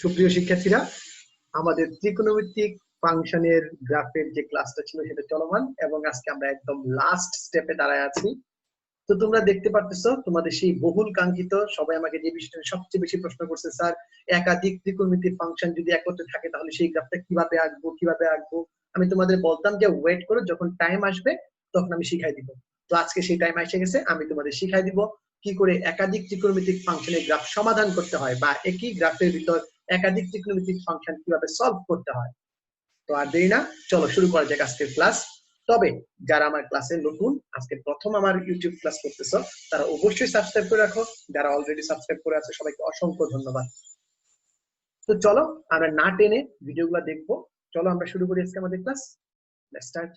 সুপ্রিয় শিক্ষার্থীরা, আমাদের ত্রিকোণমিতিক ফাংশনের গ্রাফের যে ক্লাসটা ছিল সেটা চলমান এবং আজকে আমরা একদম লাস্ট স্টেপে দাঁড়ায় আছি। তো তোমরা দেখতে পারতেছো তোমাদের সেই বহুল কাঙ্ক্ষিত, সবাই আমাকে যে বিষয়টা সবচেয়ে বেশি প্রশ্ন করছে, স্যার একাধিক ত্রিকোণমিতিক ফাংশন যদি একত্রে থাকে তাহলে সেই গ্রাফটা কিভাবে আঁকবো। আমি তোমাদের বলতাম যে ওয়েট করো, যখন টাইম আসবে তখন আমি শিখাই দিব। তো আজকে সেই টাইম এসে গেছে, আমি তোমাদের শিখাই দিব কি করে একাধিক ত্রিকোণমিতিক ফাংশনের গ্রাফ সমাধান করতে হয় বা একই গ্রাফের ভিতর একাধিক ত্রিকোণমিতিক ফাংশন কিভাবে সলভ করতে হয়। তো আর দেরি না, চলো শুরু করা যাক আজকের ক্লাস। তবে যারা আমার ক্লাসে নতুন, আজকে প্রথম আমার ইউটিউব ক্লাস করতেছো, তারা অবশ্যই সাবস্ক্রাইব করে রাখো। যারা অলরেডি সাবস্ক্রাইব করে আছে সবাইকে অসংখ্য ধন্যবাদ। তো চলো আমরা না টেনে ভিডিওগুলো দেখবো। চলো আমরা শুরু করি আজকে আমাদের ক্লাস। Let's start.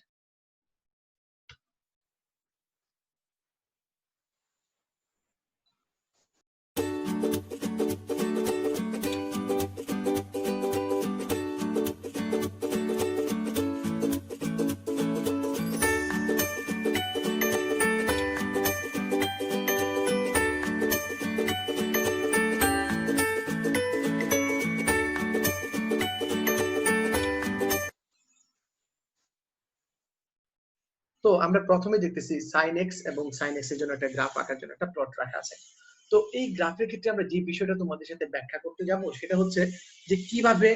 তো আমরা প্রথমে দেখতেছি sin x এবং sin x এর জন্য একটা গ্রাফ আঁকার জন্য একটা প্লট রাখা আছে। তো এই গ্রাফের ক্ষেত্রে আমরা যে বিষয়টা তোমাদের সাথে ব্যাখ্যা করতে যাব সেটা হচ্ছে যে কিভাবে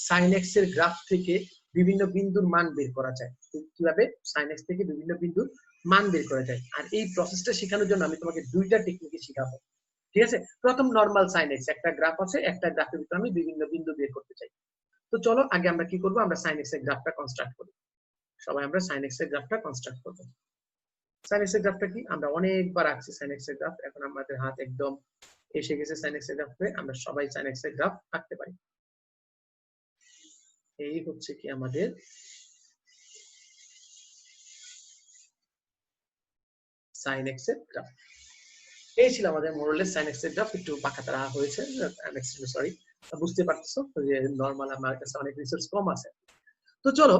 sin x এর গ্রাফ থেকে বিভিন্ন বিন্দুর মান বের করা যায়, কিভাবে sin x থেকে বিভিন্ন বিন্দুর মান বের করা যায়। আর এই প্রসেসটা শেখানোর জন্য আমি তোমাকে দুইটা টেকনিক শেখাবো। ঠিক আছে, প্রথম নরমাল sin x, একটা গ্রাফ আছে, একটা গ্রাফের ভিতরে আমি বিভিন্ন বিন্দু বের করতে চাই। তো চলো আগে আমরা কি করব, আমরা sin x এর গ্রাফটা কনস্ট্রাক্ট করি। সবাই আমরা sin x এর গ্রাফটা কনস্ট্রাক্ট করব। sin x এর গ্রাফটা কি, আমরা অনেকবার আঁকছি sin x এর গ্রাফ, এখন আমাদের হাত একদম এসে গেছে sin x এর গ্রাফে, আমরা সবাই sin x এর গ্রাফ আঁকতে পারি। এই হচ্ছে কি আমাদের sin x এর গ্রাফ। এই ছিল আমাদের মোরলেস sin x এর গ্রাফ, একটু বাঁকাতারা হয়েছে, সরি। বুঝতে পারতেছো যে নরমাল আমার কাছে অনেক রিসোর্স কম আছে। তো চলো,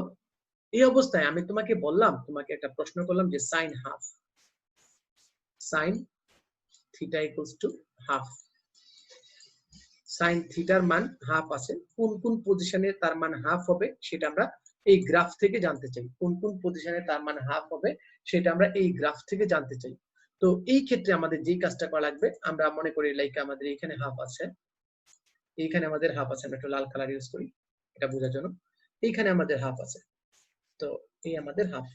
এই অবস্থায় আমি তোমাকে বললাম, তোমাকে একটা প্রশ্ন করলাম যে sin half, sin theta equals to half. sin থিটার মান হাফ আছে, কোন কোন পজিশনে তার মান হাফ হবে সেটা আমরা এই গ্রাফ থেকে জানতে চাই। কোন কোন পজিশনে তার মান হাফ হবে সেটা আমরা এই গ্রাফ থেকে জানতে চাই। তো এই ক্ষেত্রে আমাদের যে কাজটা করা লাগবে, আমরা মনে করি লাইক আমাদের এখানে হাফ আছে, এইখানে আমাদের হাফ আছে, আমরা একটু লাল কালার ইউজ করি এটা বোঝার জন্য। এইখানে আমাদের হাফ আছে, তো এই আমাদের হাফ।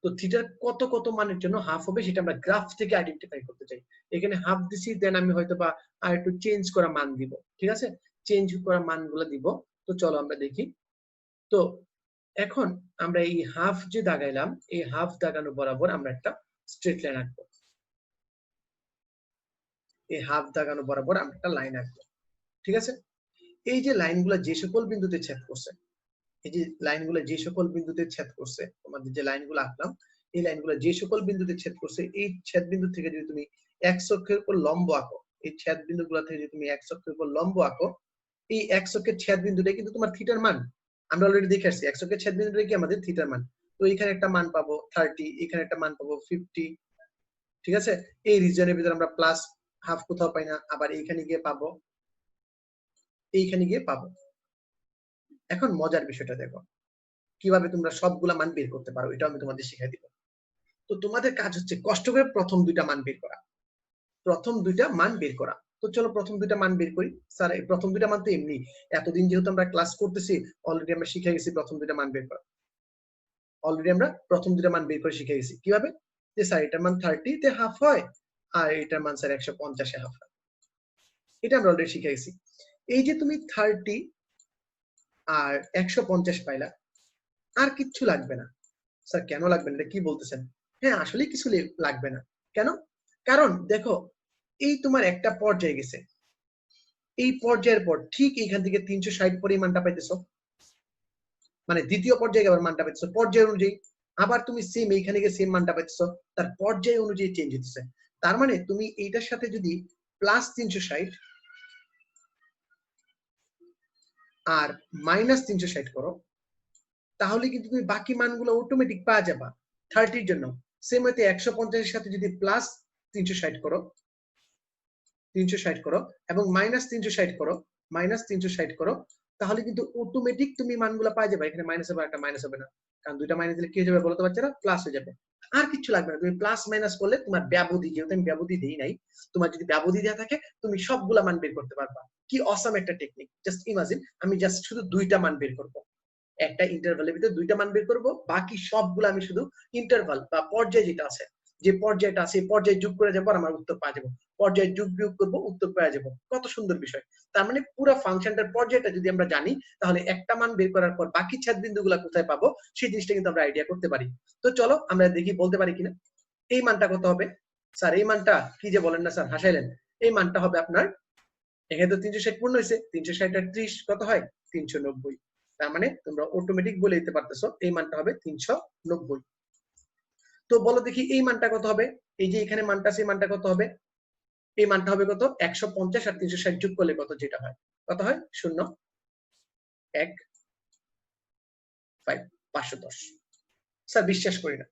তো থিটার কত কত মানের জন্য হাফ হবে সেটা আমরা গ্রাফ থেকে আইডেন্টিফাই করতে চাই। এখানে হাফ দিছি, দেন আমি হয়তো বা আর একটু চেঞ্জ করা মান দিব। ঠিক আছে, চেঞ্জ করা মানগুলো দিব। তো চলো আমরা দেখি। তো এখন আমরা এই হাফ যে দাগাইলাম, এই হাফ দাগানো বরাবর আমরা একটা স্ট্রেট লাইন আঁকবো। এই হাফ দাগানো বরাবর আমরা একটা লাইন আঁকবো। ঠিক আছে, এই যে লাইনগুলো যে সকল বিন্দুতে ছেদ করছে, এই যে লাইনগুলো যে সকল বিন্দুতে ছেদ করছে, তোমাদের যে লাইনগুলো আঁকলাম এই লাইনগুলো যে সকল বিন্দুতে ছেদ করছে, এই ছেদ বিন্দু থেকে যদি তুমি এক্স অক্ষের উপর লম্ব আঁকো, এই ছেদ বিন্দুগুলো থেকে যদি তুমি এক্স অক্ষের উপর লম্ব আঁকো, এই এক্স অক্ষের ছেদ বিন্দুটা কিন্তু তোমার থিটার মান। আমরা অলরেডি দেখে আসছি এক্স অক্ষের ছেদ বিন্দুটা কি আমাদের থিটার মান। তো এখানে একটা মান পাবো 30, এখানে একটা মান পাবো 50। ঠিক আছে, এই রিজনের ভিতরে আমরা প্লাস হাফ কোথাও পাই না, আবার এইখানে গিয়ে পাবো, এইখানে গিয়ে পাবো। এখন মজার বিষয়টা দেখো, কিভাবে তোমরা সবগুলা মান বের করতে পারো, এটা আমি তোমাদের শিখিয়ে দিব। তো তোমাদের কাজ হচ্ছে কষ্ট করে প্রথম দুইটা মান বের করা, প্রথম দুইটা মান বের করা। তো চলো প্রথম দুইটা মান বের করি। স্যার এই প্রথম দুইটা মান তো এমনি, এতদিন যেহেতু আমরা ক্লাস করতেছি অলরেডি আমরা শিখে গেছি প্রথম দুইটা মান বের করা। অলরেডি আমরা প্রথম দুইটা মান বের করে শিখে গেছি কিভাবে, যে স্যার এটার মান 30 তে হাফ হয় আর এটার মান স্যার 150 এ হাফ হয়, এটা আমরা অলরেডি শিখে গেছি। এই যে তুমি 30 আর 150 পাইলা, আর কিচ্ছু লাগবে না। স্যার কেন লাগবে না, এটা কি বলতেছেন? হ্যাঁ আসলে কিছু লাগবে না। কেন? কারণ দেখো এই তোমার একটা পর্যায়ে গেছে, এই পর্যায়ের পর ঠিক এইখান থেকে 360 পরিমাণটা পাইতেছো, মানে দ্বিতীয় পর্যায়ে আবার মানটা পাইতেছো পর্যায় অনুযায়ী, আবার তুমি সেম এইখানে গিয়ে সেম মানটা পাইতেছো, তার পর্যায় অনুযায়ী চেঞ্জ হচ্ছে। তার মানে তুমি এইটার সাথে যদি প্লাস 360 আর মাইনাস 360 করো, তাহলে কিন্তু তুমি বাকি মানগুলো অটোমেটিক পাওয়া যাবা 30 এর জন্য। সেম হইতে 150 এর সাথে যদি প্লাস 360 করো, 360 করো এবং মাইনাস 360 করো, মাইনাস 360 করো, তাহলে কিন্তু অটোমেটিক তুমি মানগুলো পাই যাবে। এখানে মাইনাস হবে, একটা মাইনাস হবে না, কারণ দুইটা মাইনাস দিলে কি হয়ে যাবে বলো তো বাচ্চারা? প্লাস হয়ে যাবে। আর কিছু লাগবে না, তুমি প্লাস মাইনাস করলে তোমার ব্যবধি, যেহেতু আমি ব্যবধি দেই নাই, তোমার যদি ব্যবধি দেওয়া থাকে তুমি সবগুলা মান বের করতে পারবা। কি অসাম একটা টেকনিক! জাস্ট ইমাজিন, আমি জাস্ট শুধু দুইটা মান বের করব, একটা ইন্টারভালের ভিতরে দুইটা মান বের করব, বাকি সবগুলো আমি শুধু ইন্টারভাল বা পর্যায় যেটা আছে, যে পর্যায়টা আছে এই পর্যায়ে যোগ করে যাবো আর আমার উত্তর পাওয়া যাবে। পর্যায়ে যোগ বিয়োগ করবো, উত্তর পাওয়া যাবে। কত সুন্দর বিষয়! তার মানে পুরো ফাংশনটার পর্যায়টা যদি আমরা জানি, তাহলে একটা মান বের করার পর বাকি ছেদবিন্দুগুলো কোথায় পাবো সেই জিনিসটা কিন্তু আমরা আইডিয়া করতে পারি। তো চলো আমরা দেখি বলতে পারি কিনা। এই মানটা কত হবে স্যার? এই মানটা কি যে বলেন না স্যার, হাসাইলেন। এই মানটা হবে আপনার, এখানে তো 360 পূর্ণ হয়েছে, 360 আর 30 কত হয়? 390। তার মানে তোমরা অটোমেটিক বলে দিতে পারতেছো এই মানটা হবে 390। তো বলো দেখি এই মানটা কত হবে? এই যে এখানে মানটা আছে, এই মানটা কত হবে? এই মানটা হবে কত? 150 আর 360 যোগ করলে কত যেটা হয়, কত হয়? 0 1 5 510। স্যার বিশ্বাস করি না।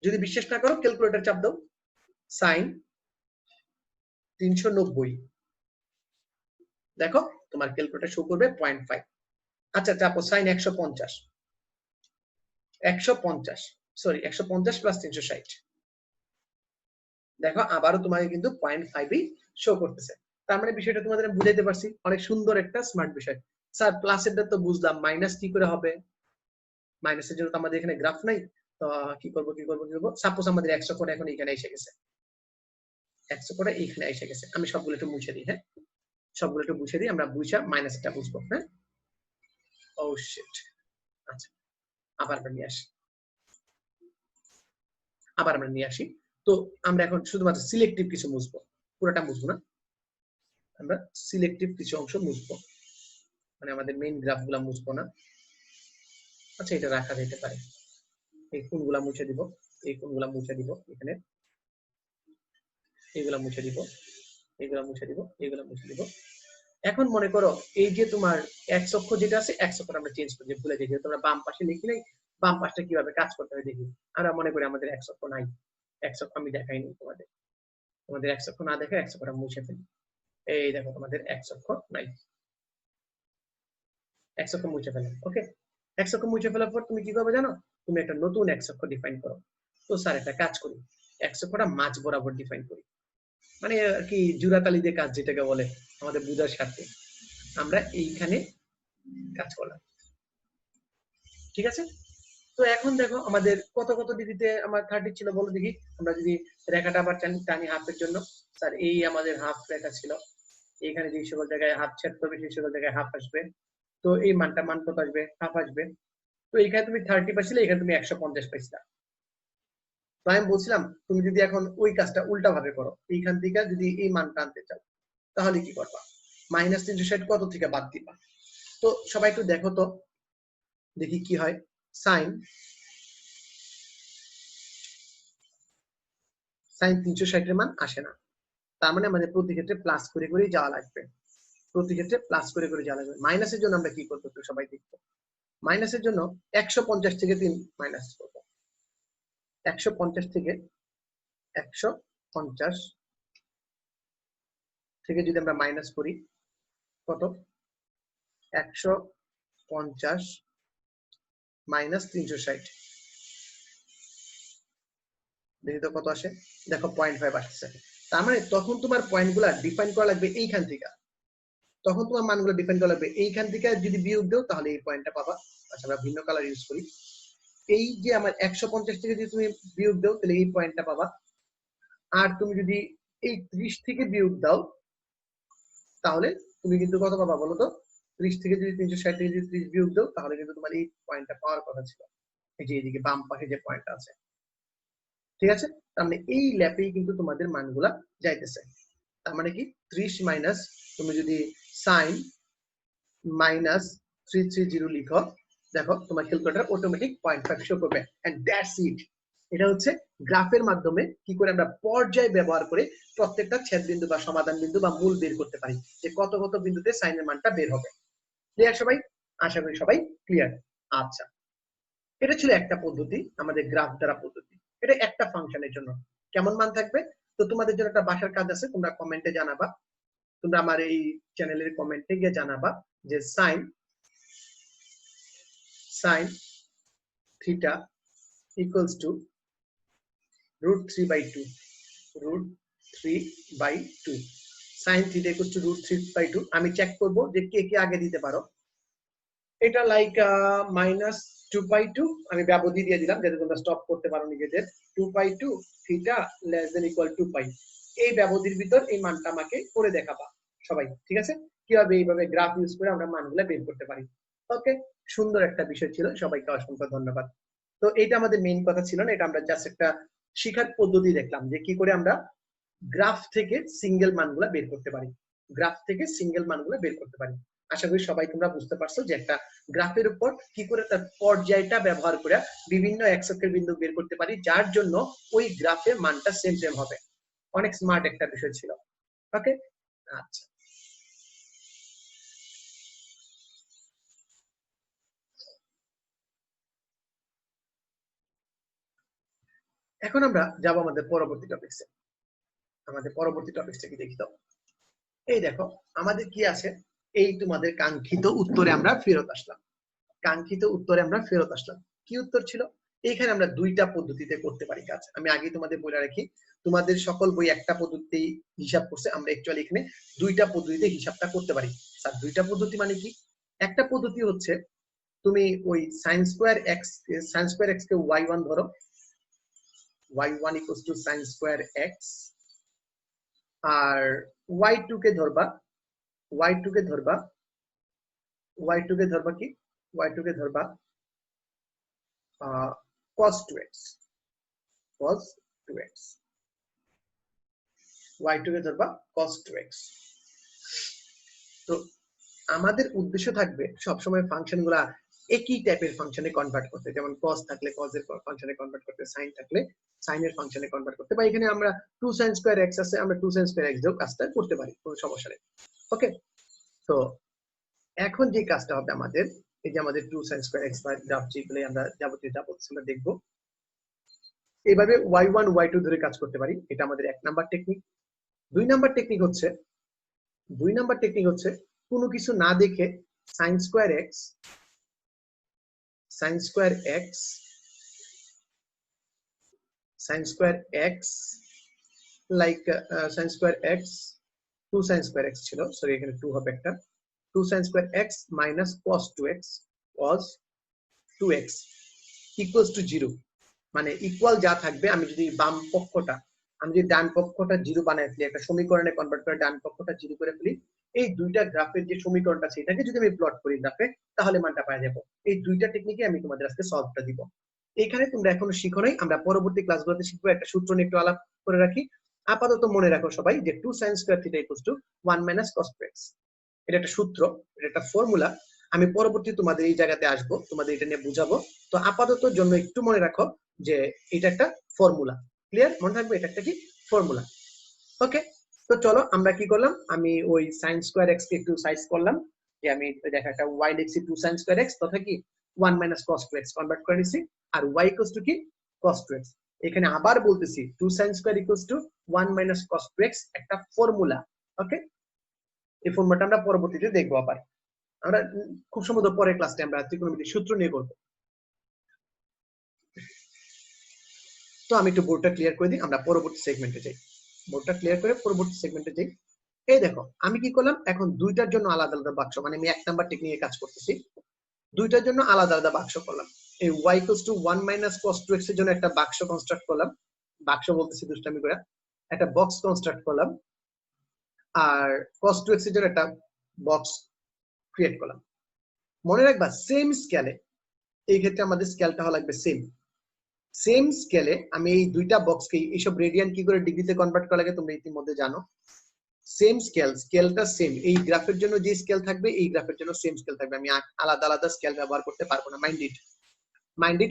যদি বিশ্বাস না করো ক্যালকুলেটর চাপ দাও। সাইন 390, দেখো তোমার ক্যালকুলেটর শো করবে 0.5। আচ্ছা চাপো সাইন 150, 150 সরি 150 প্লাস 360, দেখো আবারও তোমাকে কিন্তু 0.5ই শো করতেছে। তার মানে বিষয়টা তোমাদের বুঝাইতে পারছি, অনেক সুন্দর একটা স্মার্ট বিষয়। স্যার প্লাসেরটা তো বুঝলাম, মাইনাস কি করে হবে? মাইনাসের জন্য তো আমাদের এখানে গ্রাফ নাই, তো কি করব কি করব কি করব? সাপোজ আমাদের 100 কোণ এখন এখানে এসে গেছে, 100 কোণ এখানে এসে গেছে। আমি সবগুলো একটু মুছে দিই, হ্যাঁ সবগুলো একটু মুছে দিই, আমরা বুঝা মাইনাসটা বুঝবো। হ্যাঁ ও শিট। আচ্ছা আবার আমরা নিয়ে আসি, আবার আমরা নিয়ে আসি। তো আমরা এখন শুধুমাত্র সিলেক্টিভ কিছু মুছবো, পুরোটা মুছবো না, আমরা সিলেক্টিভ কিছু অংশ মুছবো, মানে আমাদের মেইন গ্রাফগুলো মুছবো না। আচ্ছা এটা রাখা যেতে পারে। এই কোণগুলা মুছে দিব, এই কোণগুলা মুছে দিব, এখানে এইগুলা মুছে দিব, এইগুলা মুছে দিব, এইগুলা মুছে দিব। এখন মনে করো এই যে তোমার এক্স অক্ষ যেটা আছে, এক্স অক্ষটা আমরা চেঞ্জ করে ভুলে যাই, যেহেতু আমরা বাম পাশে লিখি নাই, বাম পাশটা কিভাবে কাজ করতে হয় দেখি। আমরা মনে করি আমাদের এক্স অক্ষ নাই, এক্স অক্ষ আমি দেখাইনি তোমাদের, তোমাদের এক্স অক্ষ না দেখে এক্স অক্ষটা মুছে ফেলি। এই দেখো তোমাদের এক্স অক্ষ নাই, এক্স অক্ষ মুছে ফেলো। ওকে, এক্স অক্ষ মুছে ফেলার পর তুমি কি করবে জানো? তুমি একটা নতুন এক্স অক্ষ ডিফাইন করো। তো স্যার একটা কাজ করি, এক্স অক্ষটা মাঝ বরাবর ডিফাইন করি, মানে আর কি জুরাতালি দিয়ে কাজ যেটাকে বলে, আমাদের বুঝার স্বার্থে আমরা এইখানে কাজ করলাম। ঠিক আছে, তো এখন দেখো আমাদের কত কত ডিগ্রিতে আমার 30 ছিল বলো দেখি। আমরা যদি রেখাটা আবার টানি হাফের জন্য, স্যার এই আমাদের হাফ রেখা ছিল, এইখানে যে সকল জায়গায় হাফ ছেদ করবে সেই সকল জায়গায় হাফ আসবে। তো এই মানটা মান কত আসবে? হাফ আসবে। তো এখানে তুমি 30 পাইছিলে, এখানে তুমি 150 পাইছিলা। তো আমি বলছিলাম তুমি যদি এখন ওই কাজটা উল্টা ভাবে করো, এইখান থেকে যদি এই মানটা আনতে চাও তাহলে কি করবা? মাইনাস 360 কত থেকে বাদ দিবা? তো সবাই একটু দেখো তো দেখি কি হয়। সাইন 360 এর মান আসে না, তার মানে আমাদের প্রতি ক্ষেত্রে প্লাস করে করেই যাওয়া লাগবে, প্রতি ক্ষেত্রে প্লাস করে করে যাওয়া লাগবে। মাইনাসের জন্য আমরা কি করবো একটু সবাই দেখবো। মাইনাসের জন্য 150 থেকে 3 মাইনাস করবো, 150 থেকে 150 থেকে যদি আমরা মাইনাস করি কত? 150 মাইনাস 360, দেখি তো কত আসে। দেখো 0.5 আসছে। তার মানে তখন তোমার পয়েন্ট গুলা ডিফাইন করা লাগবে এইখান থেকে, তখন তোমার মানগুলো ডিফাইন করা লাগবে এইখান থেকে। যদি বিয়োগ দাও তাহলে এই পয়েন্টটা পাবা। আচ্ছা আমরা ভিন্ন কালার ইউজ করি। এই যে আমার 150 থেকে যদি তুমি বিয়োগ দাও তাহলে এই পয়েন্টটা পাবা। আর তুমি যদি এই 30 থেকে বিয়োগ দাও তাহলে তুমি কিন্তু কত পাবা বলো তো? 30 থেকে যদি 360 থেকে যদি 30 বিয়োগ দাও তাহলে কিন্তু তোমার এই পয়েন্টটা পাওয়ার কথা ছিল, এই যে এইদিকে বাম পাশে যে পয়েন্টটা আছে। ঠিক আছে, তার মানে এই ল্যাপেই কিন্তু তোমাদের মানগুলা যাইতেছে। তার মানে কি 30 মাইনাস, তুমি যদি সাইন মাইনাস 330 লিখো, দেখো তোমার ক্যালকুলেটর অটোমেটিক 0.5 শো করবে। And that's it. এটা হচ্ছে গ্রাফের মাধ্যমে কি করে আমরা পর্যায় ব্যবহার করে প্রত্যেকটা ছেদ বিন্দু বা সমাধান বিন্দু বা মূল বের করতে পারি, যে কত কত বিন্দুতে সাইনের মানটা বের হবে। ক্লিয়ার সবাই? আশা করি সবাই ক্লিয়ার। আচ্ছা, এটা ছিল একটা পদ্ধতি, আমাদের গ্রাফ দ্বারা পদ্ধতি। এটা একটা ফাংশনের জন্য কেমন মান থাকবে। তো তোমাদের জন্য একটা বাসার কাজ আছে, তোমরা কমেন্টে জানাবা তোমরা আমার এই চ্যানেলের কমেন্টে গিয়ে জানাবা যে sine theta equals to √3/2 √3/2 sine theta equals to √3/2 আমি চেক করব যে কে কে আগে দিতে পারো। এটা লাইক -2/2 আমি ব্যবধি দিয়ে দিলাম যাতে তোমরা স্টপ করতে পারো নিজেদের। 2/2 থিটা লেস দেন ইকুয়াল 2π, এই ব্যবধির ভিতর এই মানটা আমাকে করে দেখাবা সবাই, ঠিক আছে? কিভাবে এইভাবে গ্রাফ ইউজ করে আমরা মানগুলো বের করতে পারি। ওকে, সুন্দর একটা বিষয় ছিল, সবাইকে অসংখ্য ধন্যবাদ। তো এটা আমাদের মেইন কথা ছিল না, এটা আমরা জাস্ট একটা শিখার পদ্ধতি দেখলাম যে কি করে আমরা গ্রাফ থেকে সিঙ্গেল মানগুলো বের করতে পারি, গ্রাফ থেকে সিঙ্গেল মানগুলো বের করতে পারি। আশা করি সবাই তোমরা বুঝতে পারছো যে একটা গ্রাফের উপর কি করে তার পর্যায়টা ব্যবহার করে বিভিন্ন এক্স অক্ষের বিন্দু বের করতে পারি, যার জন্য ওই গ্রাফের মানটা সেম সেম হবে। অনেক স্মার্ট একটা বিষয় ছিল। ওকে, আচ্ছা এখন আমরা যাব আমাদের পরবর্তী টপিকসে। আমাদের পরবর্তী টপিকটা কি দেখি তো। এই দেখো আমাদের কি আছে, এই তোমাদের কাঙ্ক্ষিত উত্তরে আমরা ফেরত আসলাম। কাঙ্ক্ষিত উত্তরে আমরা ফেরত আসলাম। কি উত্তর ছিল? এইখানে আমরা দুইটা পদ্ধতিতে করতে পারি কাজ। আমি আগে তোমাদের বলে রাখি, তোমাদের সকল বই একটা পদ্ধতি হিসাব করছে, আমরা অ্যাকচুয়ালি এখানে দুইটা পদ্ধতিতে হিসাবটা করতে পারি। স্যার দুইটা পদ্ধতি মানে কি? একটা পদ্ধতি হচ্ছে তুমি ওই sin স্কয়ার x কে y1 ধরো, y1 equals to sin square x, আর y2 কে ধরবা, y2 কে ধরবা কি, y2 কে ধরবা cos 2x, cos 2x, y2 কে ধরবা cos 2x। তো আমাদের উদ্দেশ্য থাকবে সবসময় ফাংশন গুলা একই টাইপের ফাংশনে কনভার্ট করতে, যেমন cos থাকলে cos এর ফাংশনে কনভার্ট করতে, sin থাকলে sin এর ফাংশনে কনভার্ট করতে, বা এখানে আমরা 2 sin স্কয়ার x আছে, আমরা 2 sin স্কয়ার x দিয়েও কাজটা করতে পারি, কোনো সমস্যা নেই। ওকে, তো এখন যে কাজটা হবে আমাদের, এই যে আমাদের 2 sin স্কয়ার x বা গ্রাফ যেগুলো আমরা যাবতীয় যা বলছি আমরা দেখবো, এইভাবে y1 y2 ধরে কাজ করতে পারি। এটা আমাদের এক নাম্বার টেকনিক। দুই নাম্বার টেকনিক হচ্ছে কোনো কিছু না দেখে sin square x sin square x like sin square x 2 sin square x ছিল, সরি এখানে 2 হবে একটা, 2 sin square x minus cos 2x cos 2x equals to 0, মানে ইকুয়াল যা থাকবে, আমি যদি বাম পক্ষটা, আমি যদি ডান পক্ষটা 0 বানাই ফেলি, একটা সমীকরণে কনভার্ট করে ডান পক্ষটা 0 করে ফেলি, এই দুইটা গ্রাফের যে সমীকরণটা সেটাকে যদি আমি প্লট করি গ্রাফে, তাহলে মানটা পাওয়া যাবে। এই দুইটা টেকনিকে আমি তোমাদের আজকে সলভটা দিব। এখানে তোমরা এখনো শিখো নাই, আমরা পরবর্তী ক্লাসগুলোতে শিখবো। একটা সূত্র নিয়ে একটু আলাপ করে রাখি। আপাতত মনে রাখো সবাই যে 2 sin square theta equals to 1 minus cos 2x, এটা একটা সূত্র, এটা একটা ফর্মুলা। আমি পরবর্তী তোমাদের এই জায়গাতে আসবো, তোমাদের এটা নিয়ে বুঝাবো। তো আপাতত জন্য একটু মনে রাখো যে এটা একটা ফর্মুলা। ক্লিয়ার? মনে থাকবে এটা একটা কি ফর্মুলা। ওকে, তো চলো আমরা কি করলাম, আমি ওই sin স্কয়ার x কে একটু সাইজ করলাম, যে আমি দেখা একটা y লিখছি 2 sin স্কয়ার x তথা কি 1 মাইনাস cos 2x কনভার্ট করে নিছি, আর y ইকুয়ালস টু কি cos 2x। এখানে আবার বলতেছি 2 sin square equals to 1 minus cos 2x একটা ফর্মুলা। ওকে, এই ফর্মুলাটা আমরা পরবর্তীতে দেখবো। আবার আমরা খুব সম্ভবত পরের ক্লাসে আমরা ত্রিকোণমিতির সূত্র নিয়ে করব। তো আমি একটু বোর্ডটা ক্লিয়ার করে দিই, আমরা পরবর্তী সেগমেন্টে যাই। বোর্ডটা ক্লিয়ার করে পরবর্তী সেগমেন্টে যাই। এই দেখো আমি কি করলাম, এখন দুইটার জন্য আলাদা আলাদা বাক্স, মানে আমি এক নাম্বার টেকনিকে কাজ করতেছি, দুইটার জন্য আলাদা আলাদা বাক্স করলাম। এই y equals to 1 minus cos 2x এর জন্য একটা বাক্স কনস্ট্রাক্ট করলাম, বাক্স বলতেছি দুষ্টামি করে, একটা বক্স কনস্ট্রাক্ট করলাম, আর cos 2x এর জন্য একটা বক্স ক্রিয়েট করলাম। মনে রাখবা সেম স্কেলে, এই ক্ষেত্রে আমাদের স্কেলটা হওয়া লাগবে সেম স্কেলে আমি এই দুইটা বক্সকে, এইসব রেডিয়ান কি করে ডিগ্রিতে কনভার্ট করা লাগে তোমরা ইতিমধ্যে জানো। সেম স্কেলটা সেম, এই গ্রাফের জন্য যে স্কেল থাকবে এই গ্রাফের জন্য সেম স্কেল থাকবে। আমি আলাদা আলাদা স্কেল ব্যবহার করতে পারবো না, মাইন্ড ইট,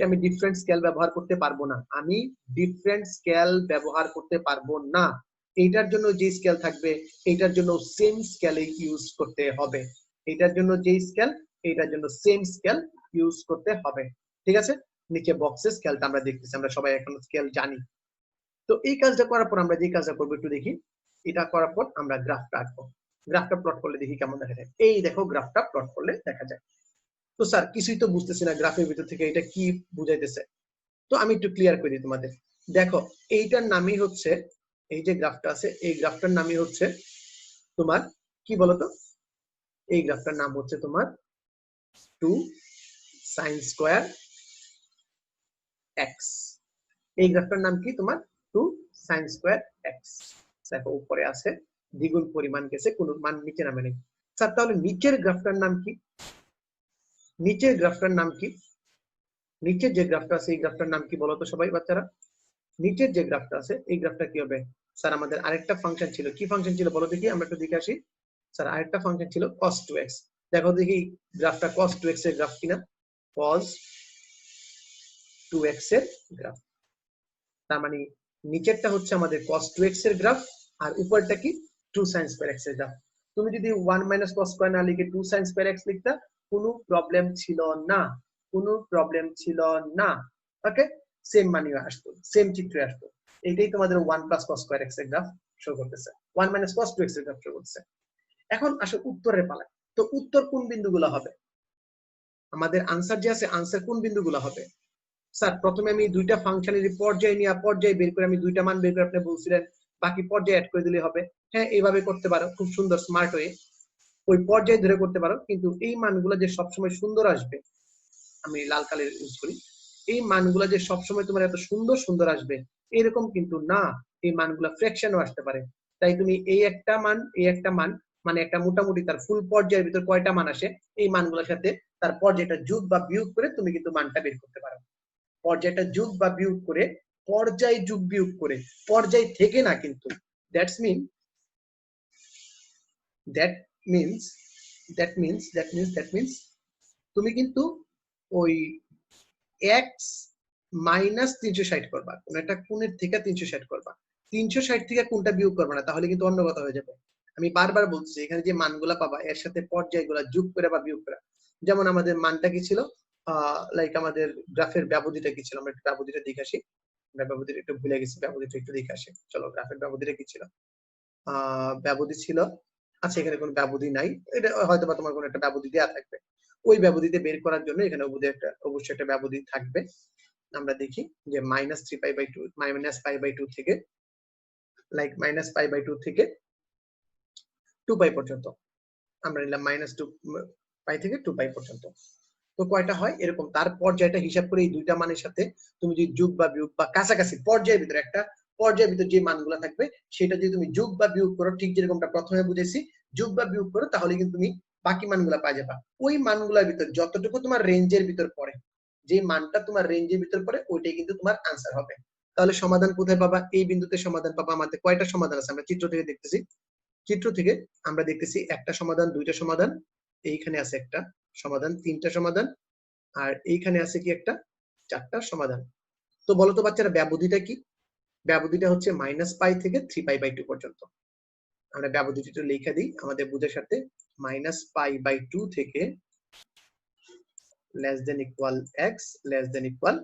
আমি ডিফারেন্ট স্কেল ব্যবহার করতে পারবো না, এইটার জন্য যে স্কেল থাকবে এইটার জন্য সেম স্কেলে ইউজ করতে হবে, এইটার জন্য যে স্কেল এইটার জন্য সেম স্কেল ইউজ করতে হবে। ঠিক আছে, নিচে বক্সে স্কেলটা আমরা দেখতেছি, আমরা সবাই এখন স্কেল জানি। তো এই কাজটা করার পর আমরা যে কাজটা করবো একটু দেখি। এটা করার পর আমরা গ্রাফটা আঁকবো। গ্রাফটা প্লট করলে দেখি কেমন দেখা যায়। এই দেখো গ্রাফটা প্লট করলে দেখা যায়। তো স্যার কিছুই তো বুঝতেছি না গ্রাফের ভিতর থেকে এটা কি বুঝাইতেছে। তো আমি একটু ক্লিয়ার করে দিই তোমাদের। দেখো এইটার নামই হচ্ছে, এই যে গ্রাফটা আছে এই গ্রাফটার নামই হচ্ছে তোমার কি বলতো, এই গ্রাফটার নাম হচ্ছে তোমার 2 sin স্কয়ার x। এই গ্রাফটার নাম কি তোমার 2 sin স্কয়ার x। দেখো উপরে আছে দ্বিগুণ পরিমাণ গেছে, কোনো মান নিচে নামে নেই। স্যার তাহলে নিচের গ্রাফটার নাম কি? নিচের গ্রাফটার নাম কি? নিচের যে গ্রাফটা আছে এই গ্রাফটার নাম কি বলতো সবাই বাচ্চারা? নিচের যে গ্রাফটা আছে এই গ্রাফটা কি হবে? স্যার আমাদের আরেকটা ফাংশন ছিল, কি ফাংশন ছিল বলো দেখি, আমরা একটু দেখে আসি। স্যার আরেকটা ফাংশন ছিল cos 2x। দেখো দেখি গ্রাফটা cos 2x এর গ্রাফ কিনা। cos 2x এর গ্রাফ, তার মানে নিচেরটা হচ্ছে আমাদের cos 2x এর গ্রাফ আর উপরটা কি 2 sin square x এর গ্রাফ। তুমি যদি 1 cos স্কয়ার না লিখে 2 sin square x লিখতা কোনো প্রবলেম ছিল না, কোনো প্রবলেম ছিল না। ওকে, সেম মানে আসতো, সেম চিত্রে আসতো। এইটাই তোমাদের 1 cos স্কয়ার x এর গ্রাফ শো করতেছে, 1 cos 2x এর গ্রাফ শো করতেছে। এখন আসো উত্তরের পালা। তো উত্তর কোন বিন্দুগুলো হবে? আমাদের আনসার যে আছে আনসার কোন বিন্দুগুলো হবে? স্যার প্রথমে আমি দুইটা ফাংশনের পর্যায় নিয়ে পর্যায় বের করে আমি দুইটা মান বের করে আপনি বলছিলেন বাকি পর্যায়ে অ্যাড করে দিলে হবে। হ্যাঁ এইভাবে করতে পারো, খুব সুন্দর স্মার্ট হয়ে ওই পর্যায়ে ধরে করতে পারো, কিন্তু এই মানগুলো যে সবসময় সুন্দর আসবে, আমি লাল কালার ইউজ করি, এই মানগুলো যে সবসময় তোমার এত সুন্দর সুন্দর আসবে এরকম কিন্তু না। এই মানগুলো ফ্র্যাকশনও আসতে পারে। তাই তুমি এই একটা মান এই একটা মান মানে একটা মোটামুটি তার ফুল পর্যায়ের ভিতর কয়টা মান আসে এই মানগুলোর সাথে তার পর্যায়টা যোগ বা বিয়োগ করে তুমি কিন্তু মানটা বের করতে পারো। পর্যায়টা যোগ বা বিয়োগ করে, পর্যায় যোগ বিয়োগ করে, পর্যায় থেকে না কিন্তু। That's mean that means that means তুমি কিন্তু ওই x মাইনাস 360 করবা, কোন একটা কোণের থেকে 360 করবা, 360 থেকে কোনটা বিয়োগ করবা না, তাহলে কিন্তু অন্য কথা হয়ে যাবে। আমি বারবার বলছি এখানে যে মানগুলা পাবা এর সাথে পর্যায়গুলা যোগ করে বা বিয়োগ করে। যেমন আমাদের মানটা কি ছিল, লাইক আমাদের গ্রাফের ব্যবধিটা কি ছিল, আমরা একটু ব্যবধিটা দেখে আসি। আমরা ব্যবধিটা একটু ভুলে গেছি, ব্যবধিটা একটু দেখে আসি। চলো গ্রাফের ব্যবধিটা কি ছিল? ব্যবধি ছিল, আচ্ছা এখানে কোনো ব্যবধি নাই, এটা হয়তো বা তোমার কোনো একটা ব্যবধি দেওয়া থাকবে। ওই ব্যবধিতে বের করার জন্য এখানে অবশ্যই একটা ব্যবধি থাকবে। আমরা দেখি যে -π/2 থেকে লাইক -π/2 থেকে 2π পর্যন্ত আমরা নিলাম -2π থেকে 2π পর্যন্ত। তো কয়টা হয় এরকম, তার পর্যায়টা হিসাব করে এই দুইটা মানের সাথে তুমি যদি যোগ বা বিয়োগ বা কাছাকাছি পর্যায়ের ভিতরে একটা পর্যায়ের ভিতরে যে মানগুলো থাকবে সেটা যদি তুমি যোগ বা বিয়োগ করো, ঠিক যেরকমটা প্রথমে বুঝেছি, যোগ বা বিয়োগ করো, তাহলে কিন্তু তুমি বাকি মানগুলা পাই যাবা। ওই মানগুলোর ভিতর যতটুকু তোমার রেঞ্জের ভিতর পড়ে, যে মানটা তোমার রেঞ্জের ভিতর পড়ে ওইটাই কিন্তু তোমার আনসার হবে। তাহলে সমাধান কোথায় পাবা? এই বিন্দুতে সমাধান পাবা। আমাদের কয়টা সমাধান আছে আমরা চিত্র থেকে দেখতেছি, চিত্র থেকে আমরা দেখতেছি একটা সমাধান, দুইটা সমাধান, এইখানে আছে একটা সমাধান, তিনটা সমাধান, আর এইখানে আছে কি একটা চারটা সমাধান। তো বলতো বাচ্চারা ব্যবধিটা কি? ব্যবধিটা হচ্ছে -π থেকে 3π/2 পর্যন্ত। আমরা ব্যবধিটা একটু লিখে দিই আমাদের বুঝার সাথে। -π/2 থেকে less than equal x less than equal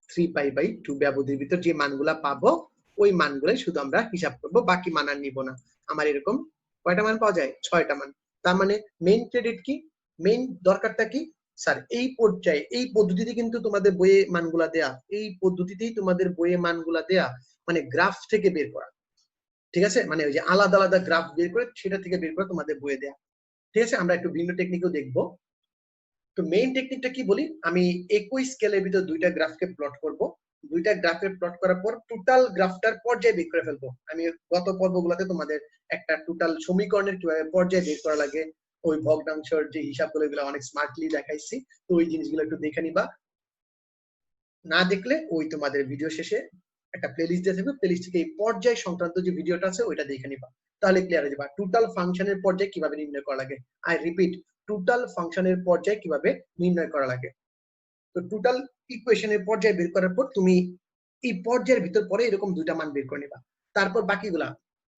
3π/2 ব্যবধির ভিতর যে মানগুলা পাবো ওই মানগুলাই শুধু আমরা হিসাব করব, বাকি মান আর নিব না। আমার এরকম কয়টা মান পাওয়া যায়? 6টা মান। তার মানে মেইন ক্রেডিট কি, মেইন দরকারটা কি? স্যার এই পর্যায়ে এই পদ্ধতিতে কিন্তু তোমাদের বইয়ে মানগুলা দেয়া, এই পদ্ধতিতেই তোমাদের বইয়ে মানগুলা দেয়া, মানে গ্রাফ থেকে বের করা। ঠিক আছে, মানে ওই যে আলাদা আলাদা গ্রাফ বের করে সেটা থেকে বের করে তোমাদের বইয়ে দেয়া। ঠিক আছে, আমরা একটু ভিন্ন টেকনিকও দেখবো। তো মেইন টেকনিকটা কি বলি, আমি একই স্কেলের ভিতর দুইটা গ্রাফকে প্লট করব, দুইটা গ্রাফের প্লট করার পর টোটাল গ্রাফটার পর্যায় বের করে ফেলবো। আমি গত পর্বগুলোতে তোমাদের একটা টোটাল সমীকরণের কিভাবে পর্যায় বের করা লাগে, ওই ভগ্নাংশের যে হিসাবগুলো এগুলো অনেক স্মার্টলি দেখাইছি। তো ওই জিনিসগুলো একটু দেখে নিবা, না দেখলে ওই তোমাদের ভিডিও শেষে একটা প্লেলিস্ট দিয়ে থাকবে, প্লেলিস্ট থেকে এই পর্যায় সংক্রান্ত যে ভিডিওটা আছে ওইটা দেখে নিবা, তাহলে ক্লিয়ার হয়ে যাবে। টোটাল ফাংশনের পর্যায় কিভাবে নির্ণয় করা লাগে, আই রিপিট, টোটাল ফাংশনের পর্যায় কিভাবে নির্ণয় করা লাগে। তো টোটাল ইকুয়েশনের পর্যায় বের করার পর তুমি এই পর্যায়ের ভিতর পরে এরকম দুইটা মান বের করে নিবা, তারপর বাকিগুলা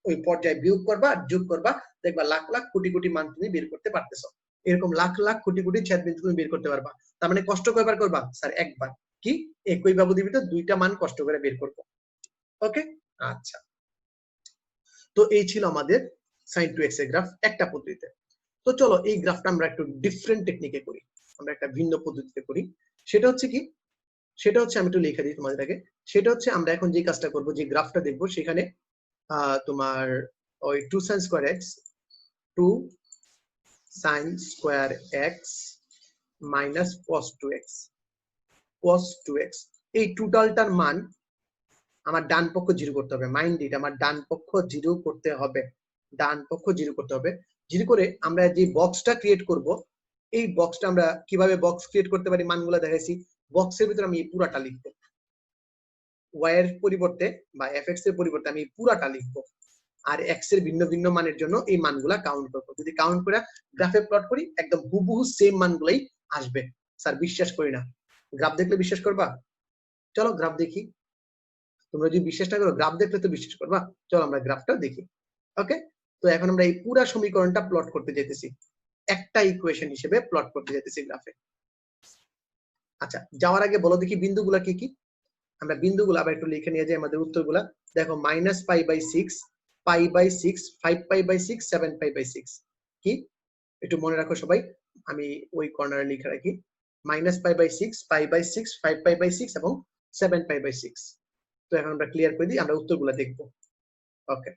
ওই পর্যায় বিয়োগ করবা আর যোগ করবা, দেখবা লাখ লাখ কোটি কোটি মান তুমি বের করতে পারতেছো। এরকম লাখ লাখ কোটি কোটি ছেদবিন্দু তুমি বের করতে পারবা। তার মানে কষ্ট কয়বার করবা? স্যার একবার। কি একই ব্যবধির ভিতর দুইটা মান কষ্ট করে বের করবো। ওকে, আচ্ছা। তো এই ছিল আমাদের sin 2x এর গ্রাফ একটা পদ্ধতিতে। তো চলো এই গ্রাফটা আমরা একটু ডিফারেন্ট টেকনিকে করি, আমরা একটা ভিন্ন পদ্ধতিতে করি। সেটা হচ্ছে কি, সেটা হচ্ছে আমি একটু লিখে দিই তোমাদের আগে। সেটা হচ্ছে আমরা এখন যে কাজটা করব, যে গ্রাফটা দেখবো সেখানে তোমার ওই 2 sin square x 2 sin square x minus cos 2x cos 2x এই টোটালটার মান আমার ডান পক্ষ 0 করতে হবে। মাইন্ড ইট, আমার ডান পক্ষ 0 করতে হবে, ডান পক্ষ 0 করতে হবে। 0 করে আমরা যে বক্সটা ক্রিয়েট করব, এই বক্সটা আমরা কিভাবে বক্স ক্রিয়েট করতে পারি মানগুলো দেখাইছি। বক্সের ভিতরে আমি পুরাটা লিখব, y এর পরিবর্তে বা fx এর পরিবর্তে আমি পুরাটা লিখব, আর x এর ভিন্ন ভিন্ন মানের জন্য এই মানগুলা কাউন্ট করব। যদি কাউন্ট করে গ্রাফে প্লট করি একদম হুবহু সেম মানগুলাই আসবে। স্যার বিশ্বাস করি না, গ্রাফ দেখলে বিশ্বাস করবা? চলো গ্রাফ দেখি। তোমরা যদি বিশ্বাস না করো, গ্রাফ দেখলে তো বিশ্বাস করবা। চলো আমরা গ্রাফটা দেখি। ওকে, তো এখন আমরা এই পুরা সমীকরণটা প্লট করতে যেতেছি, একটা ইকুয়েশন হিসেবে প্লট করতে যেতেছি গ্রাফে। আচ্ছা, যাওয়ার আগে বলো দেখি বিন্দুগুলা কি কি। আমরা বিন্দুগুলো আবার একটু লিখে নিয়ে যাই আমাদের উত্তরগুলা। দেখো -π/6, π/6, 5π/6, 7π/6 কি একটু মনে রাখো সবাই, আমি ওই কর্নারে লিখে রাখি। -π/6, π/6, 5π/6 এবং 7π/6। তো এখন আমরা ক্লিয়ার করে দিই, আমরা উত্তরগুলো দেখবো। ওকে,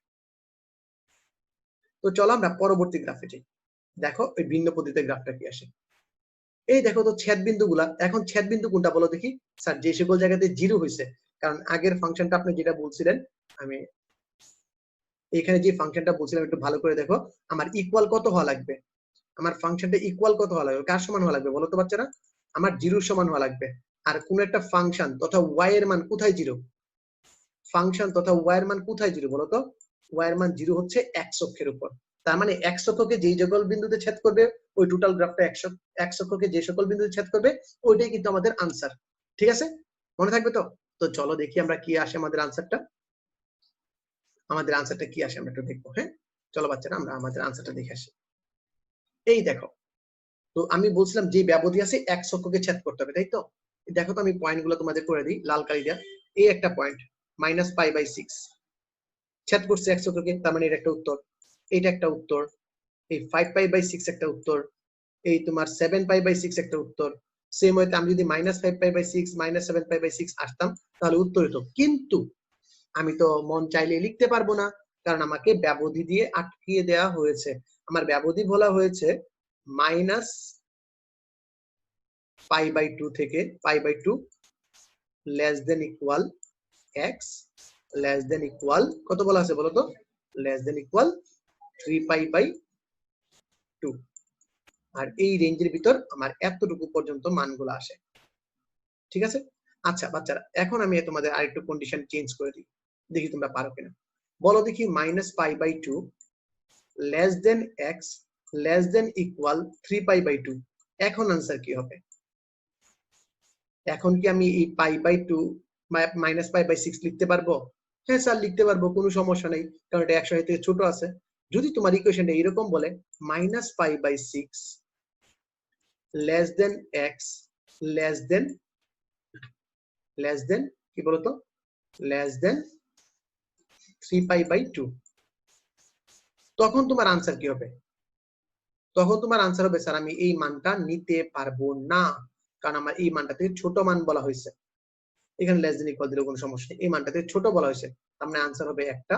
তো চলো আমরা পরবর্তী গ্রাফে যাই। দেখো ওই ভিন্ন পদ্ধতিতে গ্রাফটা কি আসে। এই দেখো তো ছেদ বিন্দুগুলা। এখন ছেদ বিন্দু কোনটা বলো দেখি। স্যার যে সকল জায়গাতে 0 হয়েছে, কারণ আগের ফাংশনটা আপনি যেটা বলছিলেন, আমি এখানে যে ফাংশনটা বলছিলাম একটু ভালো করে দেখো। আমার ইকুয়াল কত হওয়া লাগবে, আমার ফাংশনটা ইকুয়াল কত হওয়া লাগবে, কার সমান হওয়া লাগবে বলো তো বাচ্চারা? আমার 0 সমান হওয়া লাগবে। আর কোন একটা ফাংশন তথা y এর মান কোথায় 0? ফাংশন তথা y এর মান কোথায় 0 বলো তো? y এর মান 0 হচ্ছে x অক্ষের উপর। তার মানে x অক্ষকে যেই সকল বিন্দুতে ছেদ করবে, ওই টোটাল গ্রাফটা x অক্ষকে যে সকল বিন্দুতে ছেদ করবে ওইটাই কিন্তু আমাদের আনসার। ঠিক আছে, মনে থাকবে তো? তো চলো দেখি আমরা কি আসে আমাদের আনসারটা। আমাদের আনসারটা কি আসে আমরা একটু দেখবো। হ্যাঁ, চলো বাচ্চারা আমরা আমাদের আনসারটা দেখে আসি। এই দেখো, তো আমি বলছিলাম যে ব্যবধি আছে x অক্ষকে ছেদ করতে হবে, তাই তো? দেখো তো আমি পয়েন্টগুলো তোমাদের করে দিই লাল কালি দিয়ে। এই একটা পয়েন্ট -π/6 ছেদ করছে x অক্ষকে, তার মানে এটা একটা উত্তর, এইটা একটা উত্তর, এই 5π/6 একটা উত্তর, এই তোমার 7π/6 একটা উত্তর। সেম ওয়েতে আমি যদি -5π/6 -7π/6 আসতাম তাহলে উত্তর হতো। কিন্তু আমি তো মন চাইলে লিখতে পারবো না, কারণ আমাকে ব্যবধি দিয়ে আটকিয়ে দেওয়া হয়েছে। আমার ব্যবধি বলা হয়েছে -π/2 থেকে π/2 less than equal x less than equal কত বলা আছে বলো তো? Less than equal 3π/2। আর এই রেঞ্জের ভিতর আমার এতটুকু পর্যন্ত মানগুলো আসে। ঠিক আছে, আচ্ছা বাচ্চারা, এখন আমি তোমাদের আরেকটু কন্ডিশন চেঞ্জ করে দিই, দেখি তোমরা পারো কিনা। বলো দেখি -π/2 less than x less than equal 3π/2, এখন আনসার কি হবে? এখন কি আমি এই π/2 -π/6 লিখতে পারবো? হ্যাঁ স্যার লিখতে পারবো, কোনো সমস্যা নেই, কারণ এটা 100 থেকে ছোট আছে। যদি তোমার ইকুয়েশনটা এরকম বলে -π/6 less than x less than কি বলতো, লেস দেন 3π/2, তখন তোমার আনসার কি হবে? তখন তোমার আনসার হবে স্যার আমি এই মানটা নিতে পারবো না, কারণ আমার এই মানটা থেকে ছোট মান বলা হয়েছে। এখানে লেস দেন ইকুয়াল দিলে কোনো সমস্যা নেই, এই মানটা থেকে ছোট বলা হয়েছে, তার মানে আনসার হবে একটা,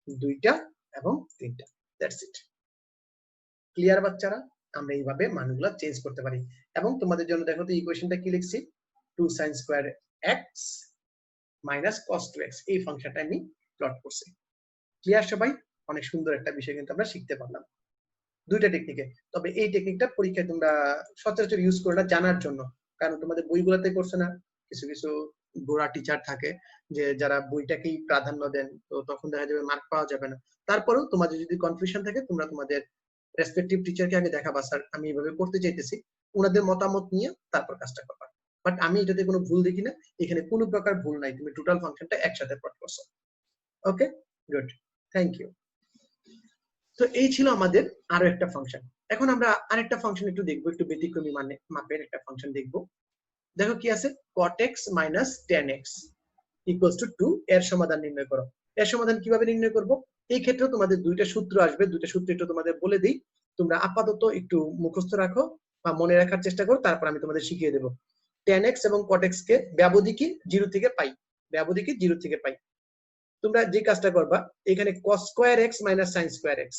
দুইটা এবং তিনটা। That's it. ক্লিয়ার বাচ্চারা? আমরা এইভাবে মানগুলো চেঞ্জ করতে পারি। এবং তোমাদের জন্য দেখো তো ইকুয়েশনটা কি লিখছি, 2 sin square x minus cos 2x, এই ফাংশনটা আমি প্লট করছি। ক্লিয়ার সবাই? অনেক সুন্দর একটা বিষয় কিন্তু আমরা শিখতে পারলাম দুইটা টেকনিকে। তবে এই টেকনিকটা পরীক্ষায় তোমরা সচরাচর ইউজ করো না জানার জন্য, কারণ তোমাদের বইগুলোতে করছে না। কিছু কিছু গোড়া টিচার থাকে যে যারা বইটাকেই প্রাধান্য দেন, তো তখন দেখা যাবে মার্ক পাওয়া যাবে না। তারপরেও তোমাদের যদি কনফিউশন থাকে তোমরা তোমাদের রেসপেক্টিভ টিচারকে আগে দেখাবা, স্যার আমি এইভাবে করতে চাইতেছি, ওনাদের মতামত নিয়ে তারপর কাজটা করবা। বাট আমি এটাতে কোনো ভুল দেখি না, এখানে কোনো প্রকার ভুল নাই, তুমি টোটাল ফাংশনটা একসাথে প্লট করছো। ওকে, গুড, থ্যাংক ইউ। তো এই ছিল আমাদের আরো একটা ফাংশন। এখন আমরা আরেকটা ফাংশন একটু দেখবো, একটু ব্যতিক্রমী মানে মাপের একটা ফাংশন দেখবো। দেখো কি আছে, cot x minus tan x equals to 2, এর সমাধান নির্ণয় করো। এর সমাধান কিভাবে নির্ণয় করব? এই ক্ষেত্রে তোমাদের দুইটা সূত্র আসবে, দুইটা সূত্র একটু তোমাদের বলে দিই, তোমরা আপাতত একটু মুখস্থ রাখো বা মনে রাখার চেষ্টা করো, তারপর আমি তোমাদের শিখিয়ে দেবো। tan x এবং cot x কে ব্যবধিকে 0 থেকে পাই, ব্যবধিকে 0 থেকে পাই। তোমরা যে কাজটা করবা, এখানে cos square x minus sin square x,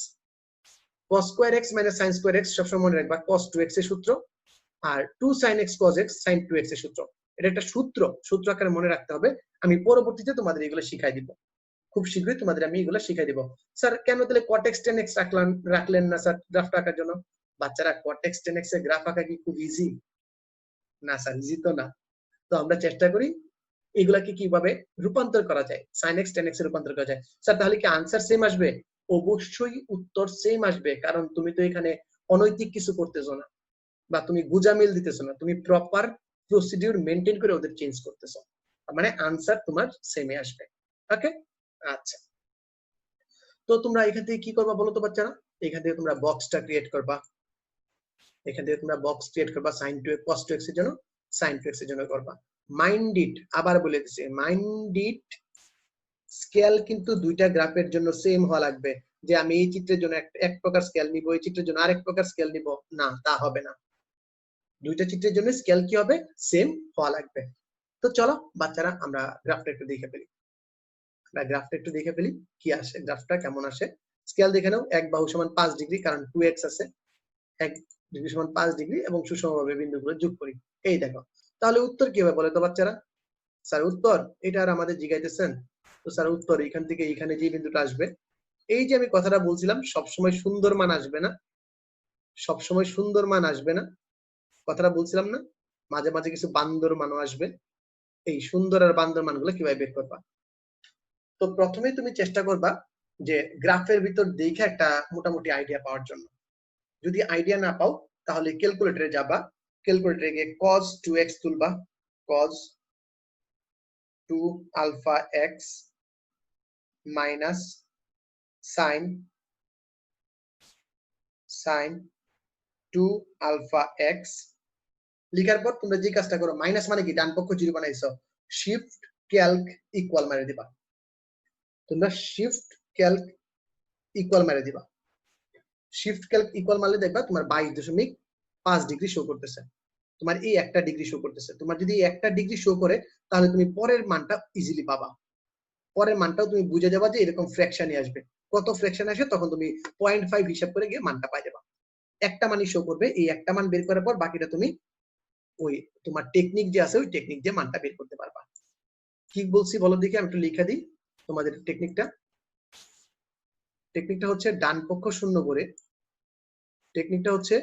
cos square x minus sin square x সবসময় মনে রাখবা cos 2x এর সূত্র, আর 2 sin x cos x sin 2x এর সূত্র। এটা একটা সূত্র আকারে মনে রাখতে হবে। আমি পরবর্তীতে তোমাদের এগুলো শিখাই দিব, খুব শীঘ্রই তোমাদের আমি এগুলো শিখাই দিব। স্যার কেন তাহলে cot x tan x রাখলেন না স্যার গ্রাফ আঁকার জন্য? বাচ্চারা cot x tan x এর গ্রাফ আঁকা কি খুব ইজি? না স্যার, ইজি তো না। তো আমরা চেষ্টা করি এগুলাকে কিভাবে রূপান্তর করা যায়, sin x tan x এ রূপান্তর করা যায়। স্যার তাহলে কি আনসার সেম আসবে? অবশ্যই উত্তর সেম আসবে, কারণ তুমি তো এখানে অনৈতিক কিছু করতেছো না, বা তুমি গুজামিল দিতেছো না, তুমি প্রপার প্রসিডিউর মেনটেন করে ওদের চেঞ্জ করতেছো, মানে আনসার তোমার সেমই আসবে। ওকে, আচ্ছা। তো তোমরা এখান থেকে কি করবা বলো তো বাচ্চারা? এখান থেকে তোমরা বক্সটা ক্রিয়েট করবা, এখান থেকে তোমরা বক্স ক্রিয়েট করবা sin 2x cos 2x এর জন্য, sin 2x এর জন্য করবা। মাইন্ড ইট, আবার বলে দিছি, মাইন্ড ইট স্কেল কিন্তু দুইটা গ্রাফের জন্য সেম হওয়া লাগবে, যে আমি এই চিত্রের জন্য এক প্রকার স্কেল নিব, এই চিত্রের জন্য আরেক প্রকার স্কেল নিব, না তা হবে না। দুইটা চিত্রের জন্য স্কেল কি হবে? সেম হওয়া লাগবে। তো চলো বাচ্চারা আমরা গ্রাফটা একটু দেখে ফেলি, কি আসে, গ্রাফটা কেমন আসে। স্কেল দেখে নাও, এক বাহু সমান 5 ডিগ্রি, কারণ 2x আছে, 1 ডিগ্রি সমান 5 ডিগ্রি, এবং সুষমভাবে বিন্দুগুলো যোগ করি। এই দেখো, তাহলে উত্তর কি হবে বলে তো বাচ্চারা? স্যার উত্তর এটা আর আমাদের জিজ্ঞাসা, তো স্যার উত্তর এখান থেকে এখানে যে বিন্দুটা আসবে, এই যে আমি কথাটা বলছিলাম সবসময় সুন্দর মান আসবে না, সবসময় সুন্দর মান আসবে না, কথাটা বলছিলাম না, মাঝে মাঝে কিছু বান্দর মানও আসবে। এই সুন্দর আর বান্দর মানগুলো কিভাবে বের করবা? তো প্রথমেই তুমি চেষ্টা করবা যে গ্রাফের ভিতর দেখে একটা মোটামুটি আইডিয়া পাওয়ার জন্য। যদি আইডিয়া না পাও তাহলে ক্যালকুলেটরে যাবা, ক্যালকুলেটরে গিয়ে cos 2x তুলবা, cos 2 alpha x minus sin 2 alpha x লিখার পর তোমরা যে কাজটা করো, মাইনাস মানে কি ডান পক্ষ 0 বানাইছো, শিফট ক্যালক ইকুয়াল মেরে দিবা, তোমরা শিফট ক্যালক ইকুয়াল মেরে দিবা। শিফট ক্যালক ইকুয়াল মারলে দেখবা তোমার 22.5 ডিগ্রি শো করতেছে, তোমার এই একটা ডিগ্রি শো করতেছে। তোমার যদি একটা ডিগ্রি শো করে তাহলে তুমি পরের মানটা ইজিলি পাবা, পরের মানটাও তুমি বুঝে যাবা যে এরকম ফ্র্যাকশনই আসবে। কত ফ্র্যাকশন আসে তখন তুমি 0.5 হিসাব করে গিয়ে মানটা পাই যাবা। একটা মানই শো করবে, এই একটা মান বের করার পর বাকিটা তুমি ওই তোমার টেকনিক যে আছে ওই টেকনিক দিয়ে মানটা বের করতে পারবা। কি বলছি বলো দেখি, আমি একটু লিখে দিই তোমাদের টেকনিকটা হচ্ছে ডান পক্ষ শূন্য করে, টেকনিকটা হচ্ছে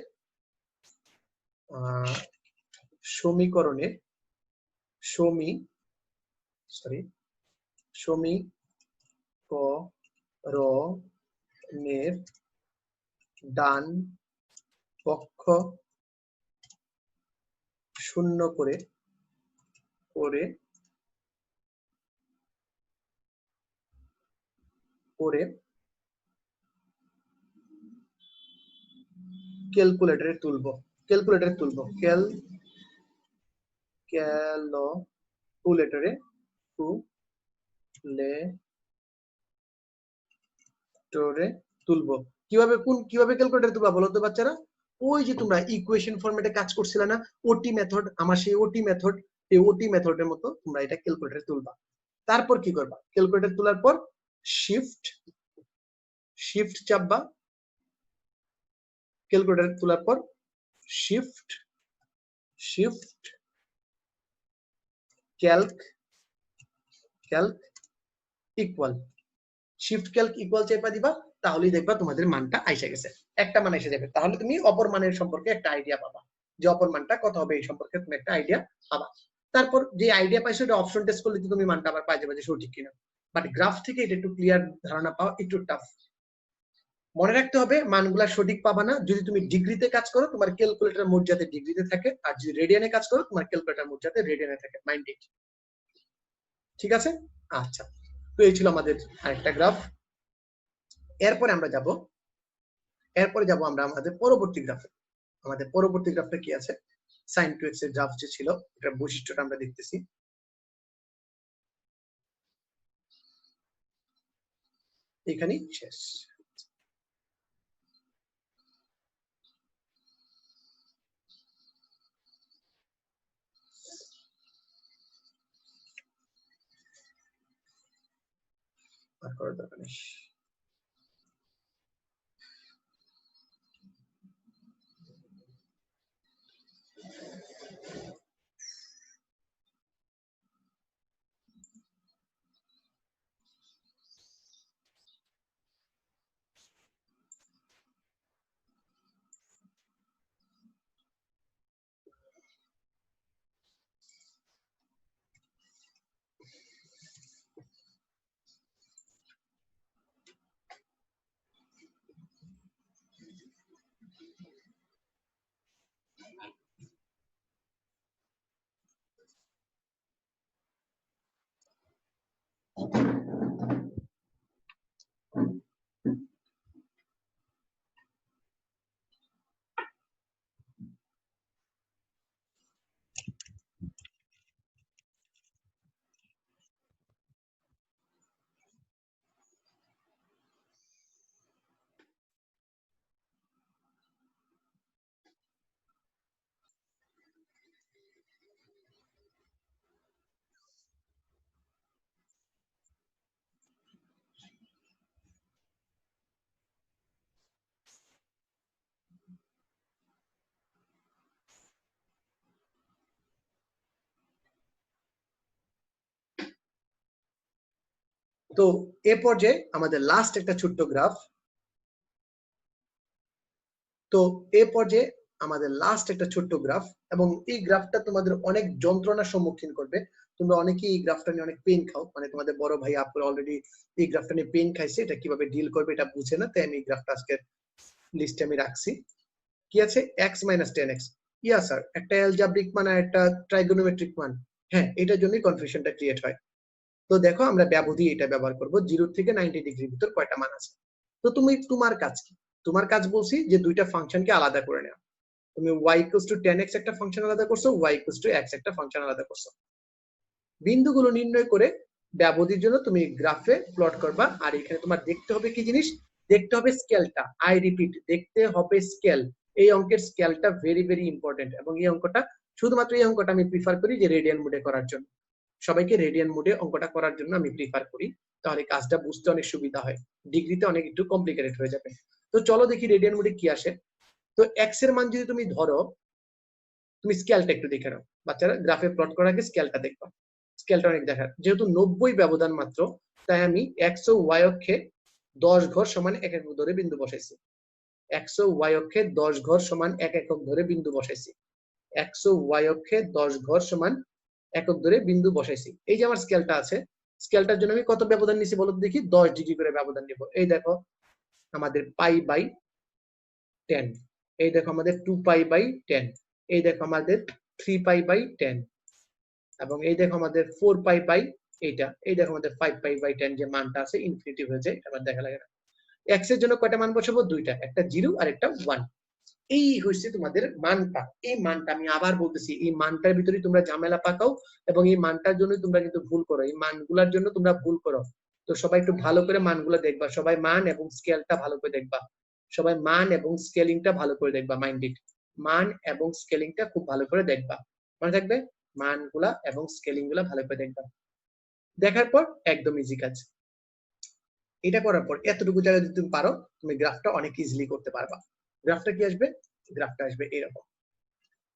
সমীকরণের ডান পক্ষ শূন্য করে ক্যালকুলেটরে তুলবো, ক্যালকুলেটরে তুলবো। কিভাবে ক্যালকুলেটরে তুলবা বলো তো বাচ্চারা? ওই যে তোমরা ইকুয়েশন ফরম্যাটে কাজ করছিলে না, ওটি মেথড, আমার সেই ওটি মেথডের মতো তোমরা এটা ক্যালকুলেটরে তুলবা। তারপর কি করবা? ক্যালকুলেটর তোলার পর শিফট চাপবা, ক্যালকুলেটর তোলার পর shift Calc equal, shift Calc equal চেপা দিবা, তাহলেই দেখবা তোমাদের মানটা আইসা গেছে, একটা মান এসে যাবে। তাহলে তুমি অপর মানের সম্পর্কে একটা আইডিয়া পাবা, যে অপর মানটা কত হবে এই সম্পর্কে তুমি একটা আইডিয়া পাবা। তারপর যে আইডিয়া পাইছো এটা অপশন টেস্ট করলে তুমি মানটা আবার পাই যাবে যে সঠিক কিনা। বাট গ্রাফ থেকে এটা একটু ক্লিয়ার ধারণা পাওয়া একটু টাফ। মনে রাখতে হবে মানগুলা সঠিক পাবা না যদি তুমি ডিগ্রিতে কাজ করো, তোমার ক্যালকুলেটর মোড যাতে ডিগ্রিতে থাকে, আর যদি রেডিয়ানে কাজ করো তোমার ক্যালকুলেটর মোড যাতে রেডিয়ানে থাকে। মাইন্ড ইট, ঠিক আছে? আচ্ছা, তো এই ছিল আমাদের আরেকটা গ্রাফ। এরপরে যাব আমরা আমাদের পরবর্তী গ্রাফে। আমাদের পরবর্তী গ্রাফটা কি আছে? sin 2x এর গ্রাফ যে ছিল এটার বৈশিষ্ট্যটা আমরা দেখতেছি। এখানেই শেষ। আর করার দরকার নেই। তো এ পর্যায়ে আমাদের লাস্ট একটা ছোট্ট গ্রাফ। তো এ পর্যায়ে আমাদের লাস্ট একটা ছোট্ট গ্রাফ, এবং এই গ্রাফটা তোমাদের অনেক যন্ত্রণার সম্মুখীন করবে। তোমরা অনেকেই এই গ্রাফটা নিয়ে অনেক পেন খাও, মানে তোমাদের বড় ভাই আপুরা অলরেডি এই গ্রাফটা নিয়ে পেন খাইছে, এটা কিভাবে ডিল করবে এটা বুঝে না, তাই আমি এই গ্রাফটা আজকের লিস্টে আমি রাখছি। কি আছে? x - 10x। ইয়া স্যার, একটা অ্যালজেব্রিক মান আর একটা ট্রাইগোনোমেট্রিক মান। হ্যাঁ, এটার জন্যই কনফিউশনটা ক্রিয়েট হয়। তো দেখো আমরা ব্যবধি এটা ব্যবহার করব, 0 থেকে 90 ডিগ্রির ভিতর কয়টা মান আছে। তো তোমার কাজ কি? তোমার কাজ বলছি যে দুইটা ফাংশনকে আলাদা করে নেওয়া। তুমি y = 10x একটা ফাংশন আলাদা করছো, y = x একটা ফাংশন আলাদা করছো। বিন্দুগুলো নির্ণয় করে ব্যবধির জন্য তুমি গ্রাফে প্লট করবা। আর এখানে তোমার দেখতে হবে কি জিনিস? দেখতে হবে স্কেলটা। আই রিপিট, দেখতে হবে স্কেল। এই অঙ্কের স্কেলটা ভেরি ভেরি ইম্পর্টেন্ট, এবং এই অঙ্কটা শুধুমাত্র এই অঙ্কটা আমি প্রিফার করি যে রেডিয়ান মোডে করার জন্য। সবাইকে রেডিয়ান মোডে অঙ্কটা করার জন্য আমি প্রিফার করি, তাহলে কাজটা বুঝতে অনেক সুবিধা হয়। ডিগ্রিতে অনেক একটু কমপ্লিকেটেড হয়ে যাবে। তো চলো দেখি রেডিয়ান মোডে কি আসে। তো এক্স এর মান যদি তুমি ধরো, তুমি স্কেলটা একটু দেখে নাও। বাচ্চারা গ্রাফে প্লট করার আগে স্কেলটা দেখবা, স্কেলটা অনেক দেখার। যেহেতু 90 ব্যবধান মাত্র, তাই আমি এক্স ও ওয়াই অক্ষে 10 ঘর সমান 1 একক ধরে বিন্দু বসাইছি। এক্স ও ওয়াই অক্ষে 10 ঘর সমান 1 একক ধরে বিন্দু বসাইছি। এক্স ও ওয়াই অক্ষে 10 ঘর সমান একক ধরে বিন্দু বসাইছি। এই যে আমার স্কেলটা আছে, স্কেলটার জন্য আমি কত ব্যবধান নিছি বলো দেখি? 10 ডিগ্রি করে ব্যবধান নিব। এই দেখো আমাদের π/10, এই দেখো আমাদের 2π/10, এই দেখো আমাদের 3π/10, এবং এই দেখো আমাদের 4π/, এইটা এই দেখো আমাদের 5π/10 যে মানটা আছে ইনফিনিটি হয়ে যায়, আবার দেখা লাগে না। এক্স এর জন্য কয়টা মান বসাবো? দুইটা, একটা 0 আর একটা 1। এই হচ্ছে তোমাদের মানটা। এই মানটা আমি আবার বলতেছি, এই মানটার ভিতরে তোমরা ঝামেলা পাকাও, এবং এই মানটার জন্য তোমরা কিন্তু ভুল করো, এই মানগুলোর জন্য তোমরা ভুল করো। তো সবাই একটু ভালো করে মানগুলো দেখবা, সবাই মান এবং স্কেলটা ভালো করে দেখবা, সবাই মান এবং স্কেলিংটা ভালো করে দেখবা। মাইন্ডেড, মান এবং স্কেলিংটা খুব ভালো করে দেখবা, মনে থাকবে। মানগুলা এবং স্কেলিং গুলা ভালো করে দেখবা। দেখার পর একদম ইজি কাজ। এটা করার পর এতটুকু জায়গা যদি তুমি পারো, তুমি গ্রাফটা অনেক ইজিলি করতে পারবা। গ্রাফটা কি আসবে? গ্রাফটা আসবে এরকম।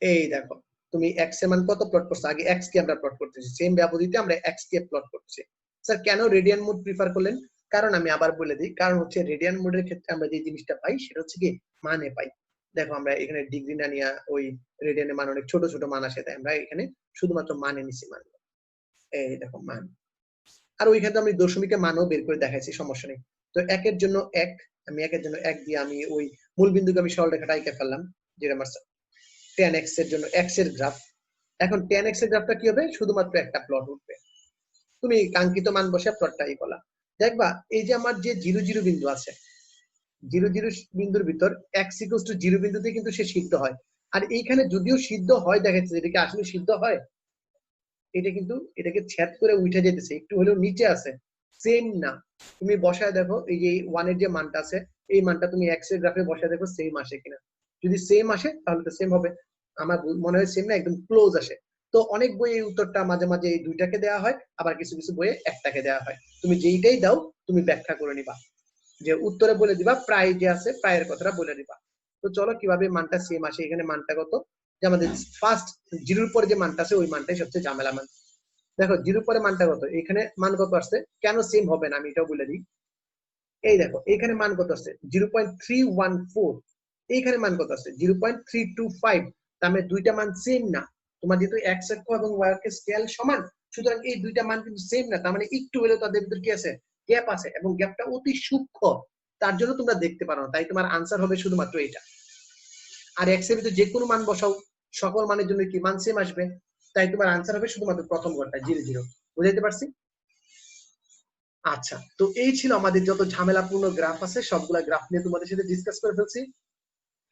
এই দেখো তুমি এক্স এর মান কত প্লট করছো? আগে এক্স কে আমরা প্লট করতেছি, সেম ব্যবধিতে আমরা এক্স কে প্লট করতেছি। স্যার কেন রেডিয়ান মোড প্রিফার করলেন? কারণ আমি আবার বলে দিই, কারণ হচ্ছে রেডিয়ান মোডের ক্ষেত্রে আমরা যে জিনিসটা পাই সেটা হচ্ছে কি মানে পাই। দেখো আমরা এখানে ডিগ্রি না নিয়ে ওই রেডিয়ানের মান অনেক ছোট ছোট মান আসে, তাই আমরা এখানে শুধুমাত্র মানে নিছি মান। এই দেখো মান, আর ওইখানে আমি দশমিকে মানও বের করে দেখাইছি, সমস্যা নেই। তো একের জন্য এক, আমি একের জন্য এক দিয়ে আমি ওই মূল বিন্দুকে আমি সরল রেখাটা এঁকে ফেললাম, যেটা আমার 10x এর জন্য x এর গ্রাফ। এখন 10x এর গ্রাফটা কি হবে? শুধুমাত্র একটা প্লট উঠবে, তুমি কাঙ্ক্ষিত মান বসে প্লটটাই বলা। দেখবা এই যে আমার যে 0 0 বিন্দু আছে, 0 0 বিন্দুর ভিতর x = 0 বিন্দুতে কিন্তু সে সিদ্ধ হয়। আর এইখানে যদিও সিদ্ধ হয়, দেখাচ্ছে এটা কি আসলে সিদ্ধ হয়? এটা কিন্তু এটাকে ছেদ করে উঠে যেতেছে, একটু হলেও নিচে আছে, সেম না। তুমি বসায় দেখো এই যে 1 এর যে মানটা আছে এই মানটা তুমি x এর গ্রাফে বসায় দেখো সেম আসে কিনা। যদি সেম আসে তাহলে তো সেম হবে। আমার মনে হয় সেম না, একদম ক্লোজ আসে। তো অনেক বইয়ে এই উত্তরটা মাঝে মাঝে এই দুইটাকে দেওয়া হয়, আবার কিছু কিছু বইয়ে একটাকে দেওয়া হয়। তুমি যেইটাই দাও তুমি ব্যাখ্যা করে নিবা, যে উত্তরে বলে দিবা প্রায় যে আছে প্রায়ের কথাটা বলে দিবা। তো চলো কিভাবে মানটা সেম আসে। এখানে মানটা কত, যে আমাদের ফার্স্ট জিরোর পরে যে মানটা আছে ওই মানটাই সবচেয়ে ঝামেলা মান। দেখো জিরোর পরে মানটা কত, এখানে মান কত আসছে, কেন সেম হবে না আমি এটাও বলে দিই। এই দেখো এখানে মান কত আছে 0.314, এইখানে মান কত আছে 0.325। তার মানে দুইটা মান সেম না। তোমার যেহেতু x অক্ষ এবং y অক্ষের স্কেল সমান, সুতরাং এই দুইটা মান কিন্তু সেম না। তার মানে একটু হলেও তাদের ভিতর কি আছে, গ্যাপ আছে, এবং গ্যাপটা অতি সূক্ষ্ম। তার জন্য তোমরা দেখতে পারো না, তাই তোমার আনসার হবে শুধুমাত্র এটা। আর x এর ভিতরে যে কোনো মান বসাও, সকল মানের জন্য কি মান সেম আসবে, তাই তোমার আনসার হবে শুধুমাত্র প্রথম ঘরটা 0 0। বুঝাইতে পারছি? আচ্ছা, তো এই ছিল আমাদের যত ঝামেলাপূর্ণ গ্রাফ আছে সবগুলা গ্রাফ নিয়ে তোমাদের সাথে ডিসকাস করে ফেলছি।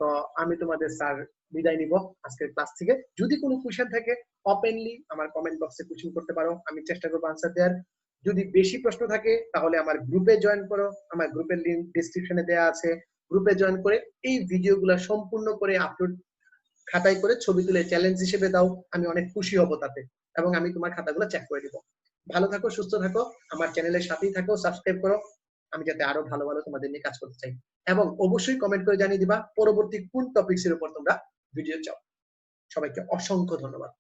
তো আমি তোমাদের স্যার বিদায় নিব আজকের ক্লাস থেকে। যদি কোনো কোশ্চেন থাকে ওপেনলি আমার কমেন্ট বক্সে কোশ্চেন করতে পারো, আমি চেষ্টা করবো আনসার দেওয়ার। যদি বেশি প্রশ্ন থাকে তাহলে আমার গ্রুপে জয়েন করো, আমার গ্রুপের লিংক ডেসক্রিপশনে দেওয়া আছে। গ্রুপে জয়েন করে এই ভিডিওগুলো সম্পূর্ণ করে আপলোড খাতায় করে ছবি তুলে চ্যালেঞ্জ হিসেবে দাও, আমি অনেক খুশি হব তাতে, এবং আমি তোমার খাতাগুলো চেক করে দিব। ভালো থাকো, সুস্থ থাকো, আমার চ্যানেলের সাথেই থাকো, সাবস্ক্রাইব করো, আমি যাতে আরো ভালো ভালো তোমাদের নিয়ে কাজ করতে চাই। এবং অবশ্যই কমেন্ট করে জানিয়ে দিবা পরবর্তী কোন টপিকসের উপর তোমরা ভিডিও চাও। সবাইকে অসংখ্য ধন্যবাদ।